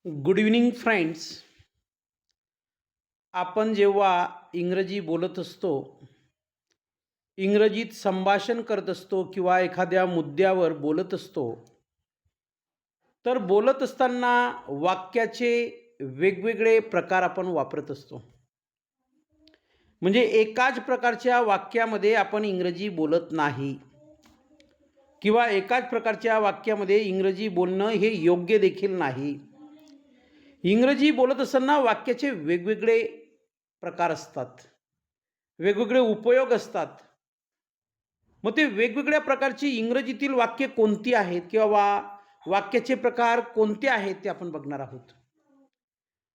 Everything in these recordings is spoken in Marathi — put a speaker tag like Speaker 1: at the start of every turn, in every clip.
Speaker 1: Good evening friends. आपण जेव्हा इंग्रजी बोलत असतो, इंग्रजीत संभाषण करत असतो किंवा एखाद्या मुद्द्यावर बोलत असतो, तर बोलत असताना वाक्याचे वेगवेगळे प्रकार आपण वापरत असतो. म्हणजे एकाच प्रकारच्या वाक्यामध्ये आपण इंग्रजी बोलत नाही किंवा एकाच प्रकारच्या वाक्यामध्ये इंग्रजी बोलणं हे योग्य देखील नाही. इंग्रजी बोलत असताना वाक्याचे वेगवेगळे प्रकार असतात, वेगवेगळे उपयोग असतात. मग ते वेगवेगळ्या प्रकारची इंग्रजीतील वाक्य कोणती आहेत किंवा वाक्याचे प्रकार कोणते आहेत ते आपण बघणार आहोत.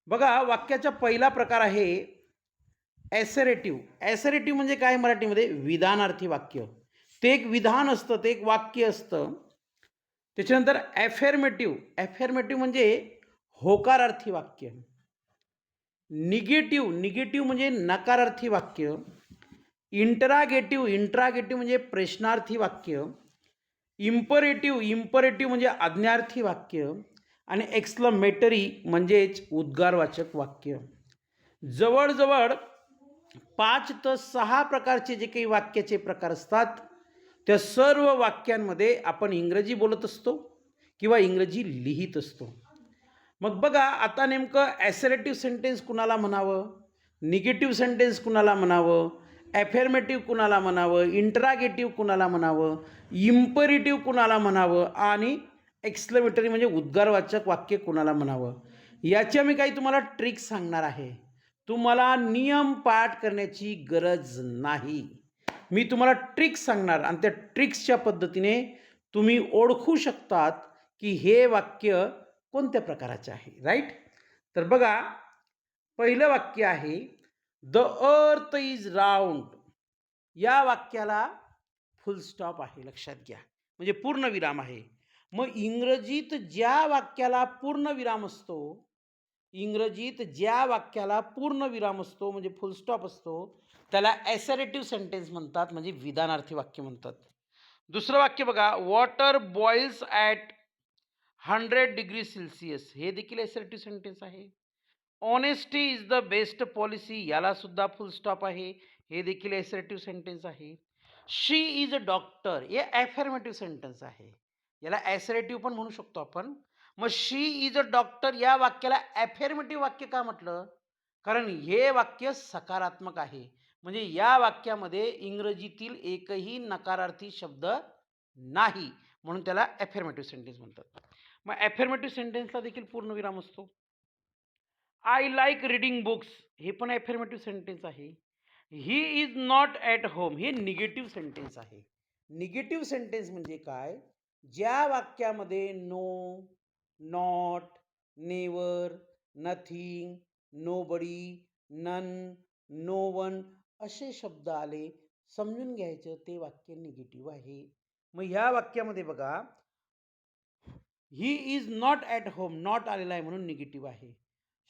Speaker 1: बघा, वाक्याचा पहिला प्रकार आहे ॲसरेटिव्ह. ॲसरेटिव्ह म्हणजे काय मराठीमध्ये? विधानार्थी वाक्य. ते एक विधान असतं, ते एक वाक्य असतं. त्याच्यानंतर ॲफर्मेटिव्ह. ॲफर्मेटिव्ह म्हणजे होकारार्थी वाक्य. निगेटिव्ह म्हणजे नकारार्थी वाक्य. इंट्रागेटिव्ह म्हणजे प्रश्नार्थी वाक्य. इम्परेटिव्ह म्हणजे आज्ञार्थी वाक्य. आणि एक्सक्लेमेटरी म्हणजेच उद्गारवाचक वाक्य. जवळजवळ 5 ते 6 प्रकारचे जे काही वाक्याचे प्रकार असतात, त्या सर्व वाक्यांमध्ये आपण इंग्रजी बोलत असतो किंवा इंग्रजी लिहित असतो. मग बघा, आता नेमकं ॲसरेटिव्ह सेंटेन्स कुणाला म्हणावं, निगेटिव्ह सेंटेन्स कुणाला म्हणावं, ॲफर्मेटिव्ह कुणाला म्हणावं, इंट्रागेटिव्ह कुणाला म्हणावं, इम्परेटिव्ह कुणाला म्हणावं आणि एक्सक्लेमेटरी म्हणजे उद्गारवाचक वाक्य कुणाला म्हणावं, याची मी काही तुम्हाला ट्रिक्स सांगणार आहे. तुम्हाला नियम पाठ करण्याची गरज नाही. मी तुम्हाला ट्रिक्स सांगणार आणि त्या ट्रिक्सच्या पद्धतीने तुम्ही ओळखू शकतात की हे वाक्य कोणत्या प्रकाराचे आहे. राईट? तर बघा, पहिलं वाक्य आहे द अर्थ इज राऊंड. या वाक्याला फुल स्टॉप आहे, लक्षात घ्या. म्हणजे पूर्ण विराम आहे. मग इंग्रजीत ज्या वाक्याला पूर्ण विराम असतो, इंग्रजीत ज्या वाक्याला पूर्ण विराम असतो म्हणजे फुल स्टॉप असतो, त्याला ॲसरेटिव्ह सेंटेन्स म्हणतात, म्हणजे विधानार्थी वाक्य म्हणतात. दुसरं वाक्य बघा, water boils at 100 degree celsius. हे देखील ॲसरेटिव्ह सेंटेन्स आहे. Honesty is the best policy. याला सुद्धा फुल स्टॉप आहे. हे देखील ॲसरेटिव्ह सेंटेन्स आहे. शी इज अ डॉक्टर. हे ॲफर्मेटिव्ह सेंटेन्स आहे. याला ॲसरेटिव्ह पण म्हणू शकतो आपण. मग शी इज अ डॉक्टर या वाक्याला ॲफर्मेटिव्ह वाक्य का म्हटलं? कारण हे वाक्य सकारात्मक आहे. म्हणजे या वाक्यामध्ये इंग्रजीतील एकही नकारार्थी शब्द नाही, म्हणून त्याला ॲफर्मेटिव्ह सेंटेन्स म्हणतात. मग ॲफर्मेटिव्ह सेंटेन्सला देखील पूर्णविराम असतो. I like reading books. हे पण ॲफर्मेटिव्ह सेंटेन्स आहे. He is not at home. हे निगेटिव्ह सेंटेन्स आहे. निगेटिव्ह सेंटेन्स म्हणजे काय? ज्या वाक्यामध्ये no, not, never, nothing, nobody, none, no one असे शब्द आले, समजून घ्यायचं ते वाक्य निगेटिव्ह आहे. मग ह्या वाक्यामध्ये बघा, ही is not at home, not आलेला आहे म्हणून निगेटिव्ह आहे.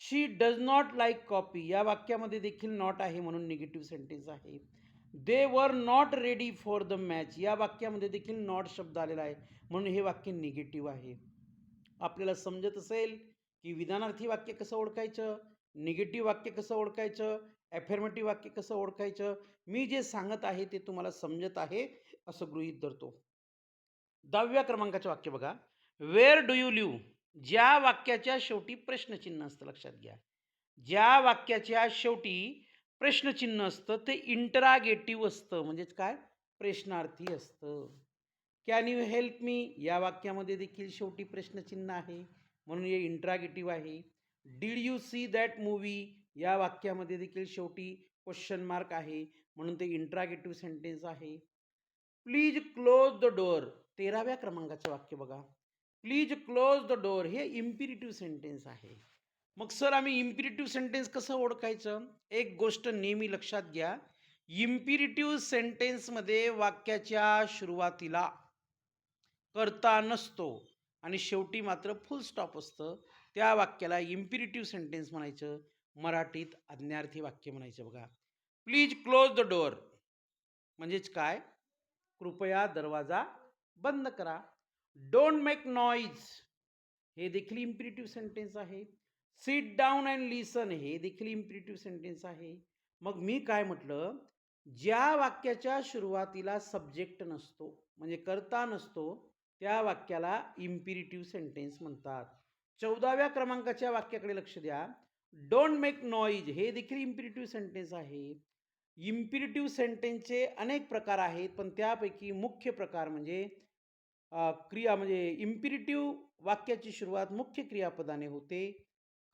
Speaker 1: शी डज नॉट लाईक कॉफी या वाक्यामध्ये देखील नॉट आहे म्हणून निगेटिव्ह सेंटेन्स आहे. They were not ready for the match या वाक्यामध्ये देखील नॉट शब्द आलेला आहे म्हणून हे वाक्य निगेटिव्ह आहे. आपल्याला समजत असेल की विधानार्थी वाक्य कसं ओळखायचं, निगेटिव्ह वाक्य कसं ओळखायचं, ॲफर्मेटिव्ह वाक्य कसं ओळखायचं. मी जे सांगत आहे ते तुम्हाला समजत आहे असं गृहीत धरतो. 10व्या क्रमांकाचे वाक्य बघा, वेअर डू यू लिव्ह. ज्या वाक्याच्या शेवटी प्रश्नचिन्ह असतं, लक्षात घ्या. ज्या वाक्याच्या शेवटी प्रश्नचिन्ह असतं ते इंटरागेटिव्ह असतं, म्हणजेच काय? प्रश्नार्थी असतं. कॅन यू हेल्प मी या वाक्यामध्ये देखील शेवटी प्रश्नचिन्ह आहे म्हणून हे इंटरागेटिव्ह आहे. Did you see that movie या वाक्यामध्ये देखील शेवटी क्वेश्चन मार्क आहे म्हणून ते इंटरागेटिव्ह सेंटेन्स आहे. प्लीज क्लोज द डोअर 13व्या क्रमांकाचं वाक्य बघा. प्लीज क्लोज द डोअर हे इम्पिरेटिव्ह सेंटेन्स आहे. मग सर, आम्ही इम्पिरेटिव्ह सेंटेन्स कसं ओळखायचं? एक गोष्ट नेहमी लक्षात घ्या. इम्पिरेटिव्ह सेंटेन्समध्ये वाक्याच्या सुरुवातीला कर्ता नसतो आणि शेवटी मात्र फुल स्टॉप असतं. त्या वाक्याला इम्पिरेटिव्ह सेंटेन्स म्हणायचं, मराठीत आज्ञार्थी वाक्य म्हणायचं. बघा, प्लीज क्लोज द डोअर म्हणजेच काय? कृपया दरवाजा बंद करा. डोंट मेक नॉईज हे देखील इम्पेरेटिव्ह सेंटेन्स आहे. सिट डाऊन अँड लिसन हे देखील इम्पेरेटिव्ह सेंटेन्स आहे. मग मी काय म्हटलं, ज्या वाक्याच्या सुरुवातीला सब्जेक्ट नसतो म्हणजे कर्ता नसतो त्या वाक्याला इम्पेरेटिव्ह सेंटेन्स म्हणतात. 14व्या क्रमांकाच्या वाक्याकडे लक्ष द्या. डोंट मेक नॉईज हे देखील इम्पेरेटिव्ह सेंटेन्स आहे. इम्पेरेटिव्ह सेंटेन्सचे अनेक प्रकार आहेत, पण त्यापैकी मुख्य प्रकार म्हणजे क्रिया म्हणजे इम्पेरेटिव्ह वाक्याची सुरुवात मुख्य क्रियापदाने होते.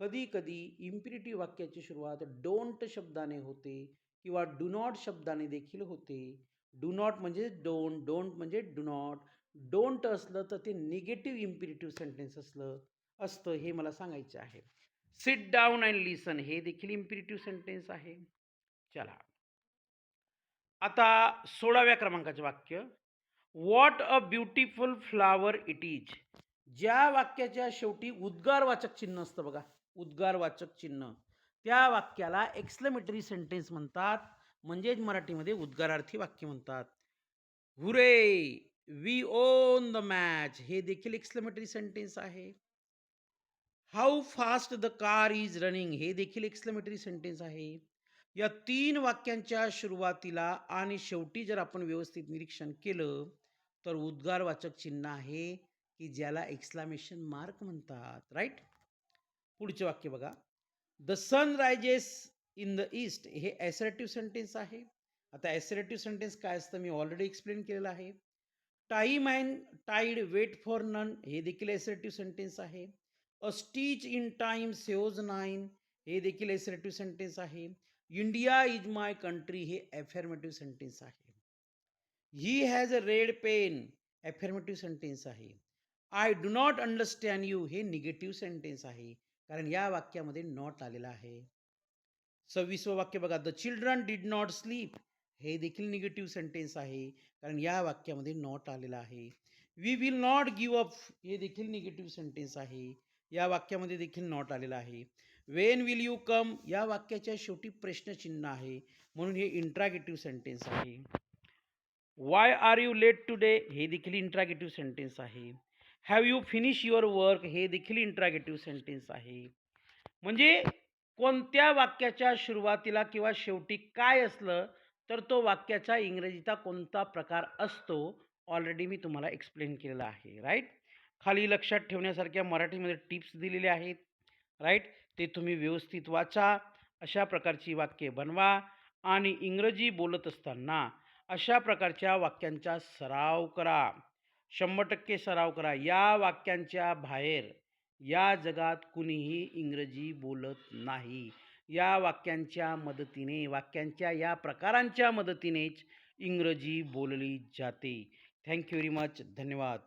Speaker 1: कधी कधी इम्पेरेटिव्ह वाक्याची सुरुवात डोंट शब्दाने होते किंवा डू नॉट शब्दाने देखील होते. डू नॉट म्हणजे डोंट, डोंट म्हणजे डू नॉट. डोंट असलं तर ते निगेटिव्ह इम्पेरेटिव्ह सेंटेन्स असतं हे मला सांगायचे आहे. सिट डाऊन अँड लिसन हे देखील इम्पेरेटिव्ह सेंटेन्स आहे. चला आता 16व्या क्रमांकाचे वाक्य. What a beautiful flower it is. ज्या वाक्याच्या शेवटी उद्गारवाचक चिन्ह असतं बघा, उद्गारवाचक चिन्ह, त्या वाक्याला एक्सक्लेमेटरी सेंटेन्स म्हणतात, म्हणजेच मराठीमध्ये उद्गारार्थी वाक्य म्हणतात. हुरे, वी ओन द मॅच हे देखील एक्सक्लेमेटरी सेंटेन्स आहे. How fast the car is running हे देखील एक्सक्लेमेटरी सेंटेन्स आहे. या 3 वाक्यांच्या सुरुवातीला आणि शेवटी जर आपण व्यवस्थित निरीक्षण केलं तर उद्गारवाचक चिन्ह आहे की ज्याला एक्सक्लेमेशन मार्क म्हणतात. राईट. पुढचे वाक्य बघा. The sun rises in the east हे ॲसर्टिव्ह सेंटेन्स आहे. आता ॲसर्टिव्ह सेंटेन्स काय असतं मी ऑलरेडी एक्सप्लेन केलेलं आहे. Time and tide wait for none हे देखील ॲसर्टिव्ह सेंटेन्स आहे. A stitch in time saves nine हे देखील ॲसर्टिव्ह सेंटेन्स आहे. इंडिया इज माय कंट्री हे ॲफर्मेटिव्ह सेंटेन्स आहे. He has a red pen affirmative sentence आहे. I do not understand you हे निगेटिव्ह सेंटेन्स आहे, कारण या वाक्यामध्ये नॉट आलेला आहे. 26वं वाक्य बघा. The children did not sleep हे देखील निगेटिव्ह सेंटेन्स आहे, कारण या वाक्यामध्ये नॉट आलेला आहे. We will not give up हे देखील निगेटिव्ह सेंटेन्स आहे, या वाक्यामध्ये देखील नॉट आलेला आहे. वेन विल यू कम या वाक्याच्या शेवटी प्रश्नचिन्ह आहे, म्हणून हे इंट्रागेटिव्ह सेंटेन्स आहे. Why are you late today हे देखील इंट्रागेटिव्ह सेंटेन्स आहे. Have you finish your work हे देखील इंट्रागेटिव्ह सेंटेन्स आहे. म्हणजे कोणत्या वाक्याच्या सुरुवातीला किंवा शेवटी काय असलं तर तो वाक्याचा इंग्रजीचा कोणता प्रकार असतो ऑलरेडी मी तुम्हाला एक्सप्लेन केलेला आहे. राईट. खाली लक्षात ठेवण्यासारख्या मराठीमध्ये टिप्स दिलेल्या आहेत. राईट. ते तुम्ही व्यवस्थित वाचा, अशा प्रकारची वाक्ये बनवा आणि इंग्रजी बोलत असताना अशा प्रकारच्या वाक्यांचा सराव करा. 100% सराव करा. या वाक्यांच्या बाहेर या जगात कुणीही इंग्रजी बोलत नाही. या वाक्यांच्या मदतीने, वाक्यांच्या या प्रकारांच्या मदतीनेच इंग्रजी बोलली जाते. Thank you very much. धन्यवाद.